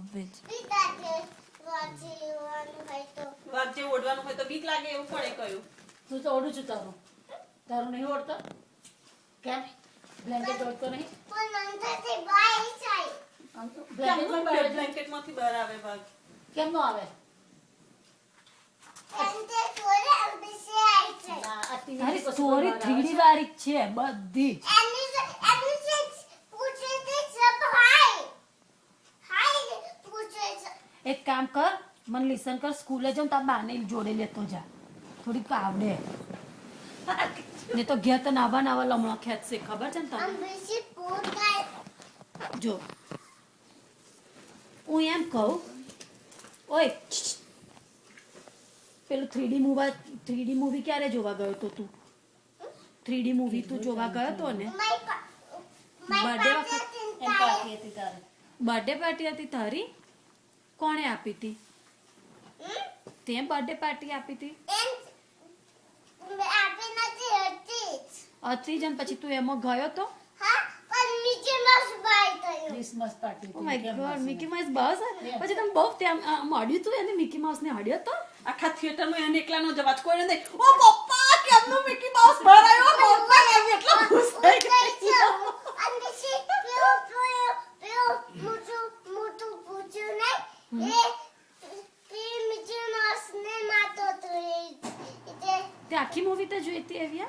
આવે જ. વાઘ જે ઓઢવાનું હોય તો બીક લાગે એવું પણ એ કહ્યું. તું તો ઓઢું છું તારું નહીં ઓઢતો કેમ બ્લેન્કેટ ઓઢતો નહીં બ્લેન્કેટમાંથી બહાર આવે વાઘ. કેમ નો આવે અરે સ્ટોરી 3D વાળી જ છે બધી. એક કામ કર, મને લિસન કર, સ્કૂલે જાઉં તાર બાને જોડે લેતો જા, થોડીક આવડે ને તો ઘેર તો નાવા લમણો ખેંચશે, ખબર છે ને તને? જો હું એમ કહું, ઓય પેલું 3D મૂવી ક્યારે જોવા ગયો તો તું? 3D મૂવી તું જોવા ગયો તો ને? બર્થડે વખત બર્થડે પાર્ટી હતી તારી? કોણે આપી હતી? તે બર્થડે પાર્ટી આપી હતી? હતી જ, પછી તું એમાં ગયો તો? Christmas party oh my god, Mickey Mouse બસ. પછી તમે બહુ ત્યાં મળ્યું તું એને, મિકી માઉસ ને હડ્યો તો? આખા થિયેટરમાં એને એકલાનો જવાજ કોઈ નહીં. ઓ પપ્પા કેમનો મિકી માઉસ બહાર આવ્યો? પપ્પા એમ એટલો ખુશ થઈ ગયો. તે આખી મૂવી તો જોઈતી એવી?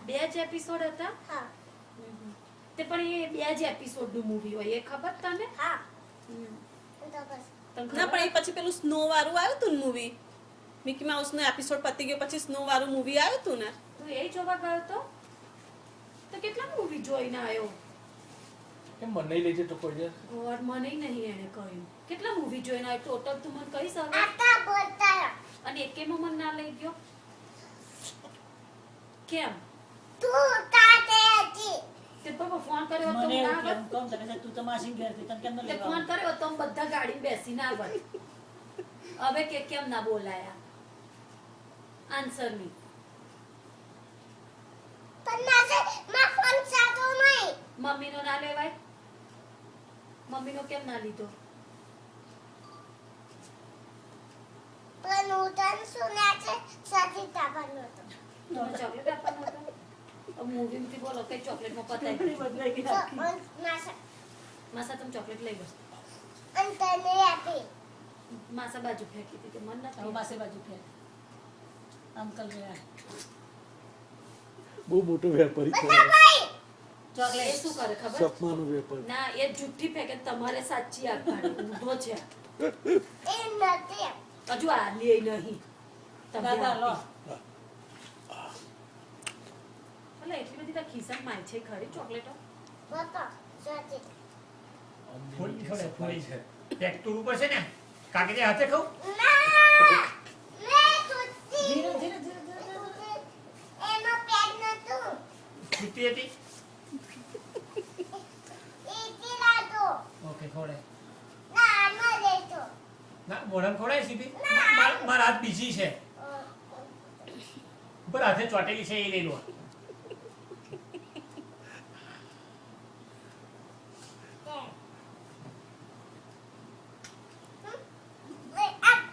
બે જ એપિસોડ હતા? તે પણ એ બે જ એપિસોડ નું મૂવી હોય એ ખબર તને? ના પણ એ પછી પેલું સ્નો વાળું આવ્યું તું ને મૂવી, મિકી માઉસ નો એપિસોડ પતી ગયો પછી સ્નો વાળું મૂવી આવ્યું તું ને, તું એ જોવા ગયો તો કેટલા મૂવી જોઈને આવ્યો? કેમ મને નહીં લઈ જતો કોઈ દિવસ? ગોડ, મને નહીં એને કહ્યું. કેટલા મૂવી જોઈને આવ્યો ટોટલ તું મને કહીશ હવે? અને એકેમાં મને ના લઈ ગયો કેમ? તે પપ્પા ફોન કર્યો તો મને ના એવું આવત? કેમ કોમ તને તું તો માસી ઘેર થી તને કેમ ન તે લેવા ફોન કર્યો તો અમે બધા ગાડી બેસીને આવત. હવે કે કેમ ના બોલાયા? આન્સર મી. મમ્મીનો ના લેવાય? મમ્મીનો કેમ ના લીધો? તમને ચોકલેટ આપવાનો હતો? મૂવી માંથી બોલો કઈ ચોકલેટ માં પતાવી બદલાઈ ગઈ આખી. માસા તમે ચોકલેટ લઈ ગયો? માસા બાજુ ફેંકી હતી કે મન હવે નથી. માસે બાજુ ફેર અંકલ ગયા બહુ મોટો વેપારી છે, એ ચોકલેટ શું કરે ખબર? સપનાનો વેપારી. ના, એ જુઠ્ઠી ફેંકે, તમારે સાચી આપવાની. ઊંધો છે હજુ આ લે નહીં. તમે દાદા લો આપી. ભલે એટલી બધી તારા ખિસ્સામાં માય છે ખરી ચોકલેટો? ફોડી છોડે ફોડી છે પેક તૂર ઉપર છે ને કાકડી હાથે ખાઉં ધીરે ધીરે ધીરે છૂટી હતી ઓકે ખોડે ના મોઢામાં ખોડાય સીધી મારા હાથ બીજી છે ઉપર હાથે ચોટેલી છે એ લઈ લો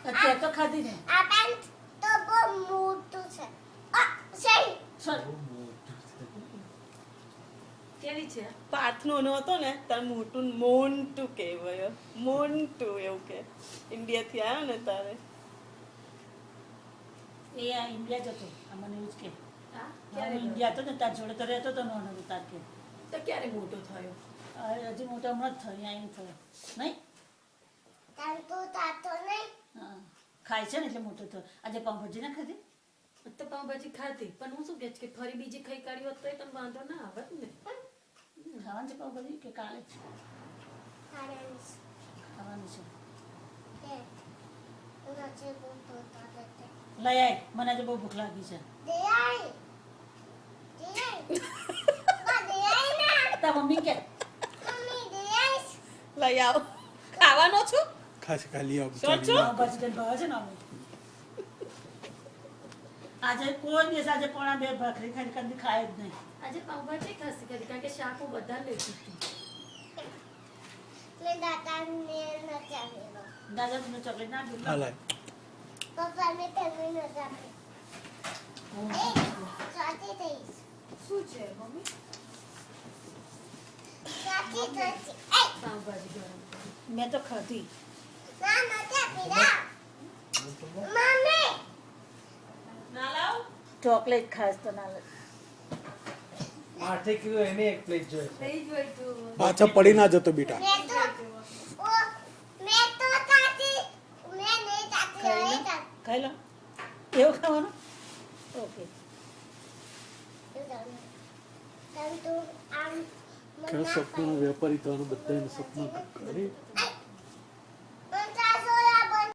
અત્યારે તો ખાધી ને સર કેવી છે? પાર્થનો નો હતો ને તાર મોટું મોન્ટુ કહેવાય, મોન્ટુ એવું કે ઇન્ડિયાથી આવ્યો ને તારે. એ આ ઇન્ડિયા જતો આ મને એવું જ કે હા? હું ક્યારે ગયો? ઇન્ડિયા હતો ને તાર જોડે તો રહેતો હતો નાનો હતો તાર કે તો ક્યારે મોટો થયો? હજી મોટો હમણાં જ થયો અહીં થયો નહીં હા ખાય છે ને એટલે મોટો થયો આજે પાઉંભાજી ના ખાધી તો પાવભાજી ખાધી, પણ હું શું કહે કે ફરી બીજી ખાઈ કાઢી હોત તો તમને વાંધો ના આવત ને? ખાવાનું છે પાઉંભાજી કે કાલે જ ખાવાનું છે લઈ આય મને આજે બહુ ભૂખ લાગી છે તાર મમ્મી કે લઈ આવો, ખાવાનો છું. ખાસ ખાલી આવું શું? પાઉંભાજી તને ભાવે છે ને અમે આજે કોઈ દિવસ આજે પોણા 2 ભાખરી ખાઈને કદી ખાય જ નહીં. આજે પાવભાજી ખાસી કરી કારણ કે શાક હું બધા લઈ હતી દાદા તમને ચોકલેટ ના આપી? આ લાય. શું છે મમ્મી પાવભાજી ગરમ મેં તો ખાધી. ના લાવ ચોકલેટ ખાસ તો ના લાવ. 8 કિલો એને એક પ્લેટ જોઈએ છે. થઈ જોઈ તું પાછા પડી ના જતો બેટા. ખાઈ લો. એવું ખાવાનું? ઓકે. કે સપનાનો વેપારી થવાનું બધાને સપના કરે.